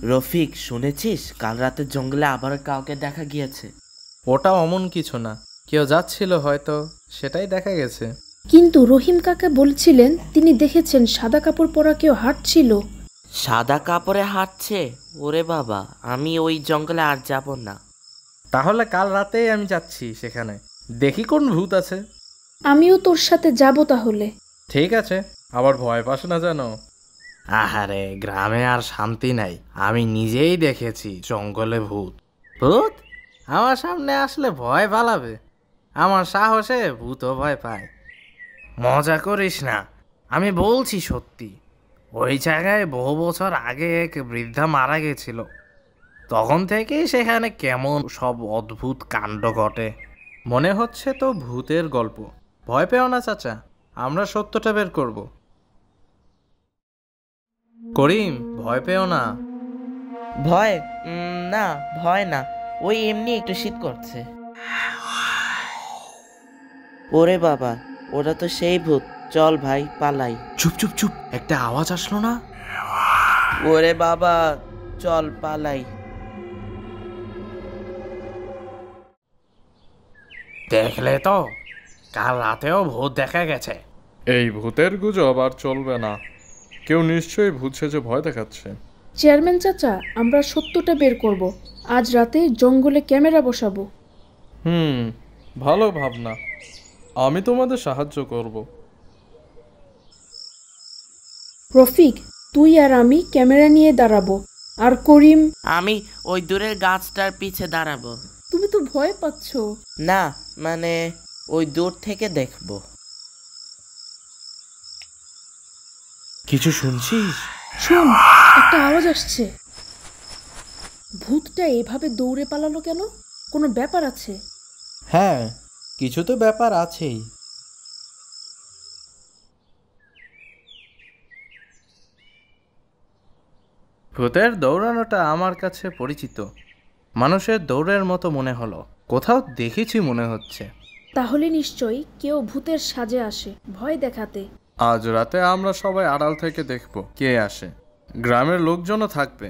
রফিক, শুনেছিস কাল রাতে জঙ্গলে আবার কাউকে দেখা গিয়েছে? ওটা অমন কিছু না, কেউ যাচ্ছিল হয়তো, সেটাই দেখা গেছে। কিন্তু রহিম কাকা বলছিলেন তিনি দেখেছেন সাদা কাপড় পরা কেউ হাঁটছিল। সাদা কাপড়ে হাঁটছে? ওরে বাবা, আমি ওই জঙ্গলে আর যাব না। তাহলে কাল রাতেই আমি যাচ্ছি সেখানে, দেখি কোন ভূত আছে। আমিও তোর সাথে যাব তাহলে। ঠিক আছে, আবার ভয় পাস না যেন। আহারে, গ্রামে আর শান্তি নাই। আমি নিজেই দেখেছি জঙ্গলে ভূত। ভূত আমার সামনে আসলে ভয় পালাবে? আমার সাহসে ভূতও ভয় পায়। মজা করিস না, আমি বলছি সত্যি। ওই জায়গায় বহু বছর আগে এক বৃদ্ধা মারা গেছিল। তখন থেকেই সেখানে কেমন সব অদ্ভুত কাণ্ড ঘটে। মনে হচ্ছে তো ভূতের গল্প। ভয় পেও না চাচা, আমরা সত্যটা বের করব। করিম, ভয় পেও না। ভয়? না, ভয় না। ওই এমনি একটু শীত করছে। ওরে বাবা, ওরা তো সেই ভূত। চল ভাই, পালাই। চুপ চুপ চুপ, একটা আওয়াজ আসলো না? ওরে বাবা, চল পালাই। দেখলে তো, কাল রাতেও ভূত দেখা গেছে। এই ভূতের গুজব আর চলবে না। কেউ নিশ্চয়ই ভূত সেজে ভয় দেখাচ্ছে। চেয়ারম্যান চাচা, আমরা সত্যটা বের করব। আজ রাতে জঙ্গলে ক্যামেরা বসাবো। ভালো ভাবনা। আমি তোমাদের সাহায্য করব। রফিক, তুই আর আমি ক্যামেরা নিয়ে দাঁড়াবো, আর করিম। আমি ওই দূরের গাছটার পিছে দাঁড়াবো। তুমি তো ভয় পাচ্ছ। না, মানে ওই দূর থেকে দেখবো। কিছু শুনছিস? শোন, একটা আওয়াজ আসছে। ভূতটা এভাবে দৌড়ে পালালো কেন? কোনো ব্যাপার আছে? হ্যাঁ, কিছু তো ব্যাপার আছেই। ভূতের দৌড়ানোটা আমার কাছে পরিচিত। মানুষের দৌড়ের মতো মনে হলো, কোথাও দেখেছি মনে হচ্ছে। তাহলে নিশ্চয়ই কেউ ভূতের সাজে আসে ভয় দেখাতে। আজ রাতে আমরা সবাই আড়াল থেকে দেখব কে আসে। গ্রামের লোকজনও থাকবে।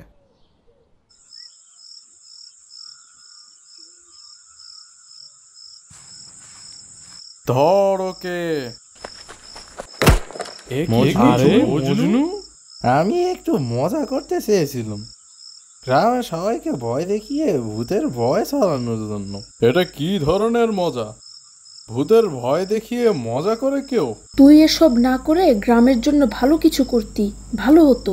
ধর ওকে। মজনু, আমি একটু মজা করতে চেয়েছিলাম, গ্রামের সবাইকে ভয় দেখিয়ে ভূতের ভয় ছড়ানোর জন্য। এটা কি ধরনের মজা? ভূতের ভয় দেখিয়ে মজা করে কেউ? তুই এসব না করে গ্রামের জন্য ভালো কিছু করতি, ভালো হতো।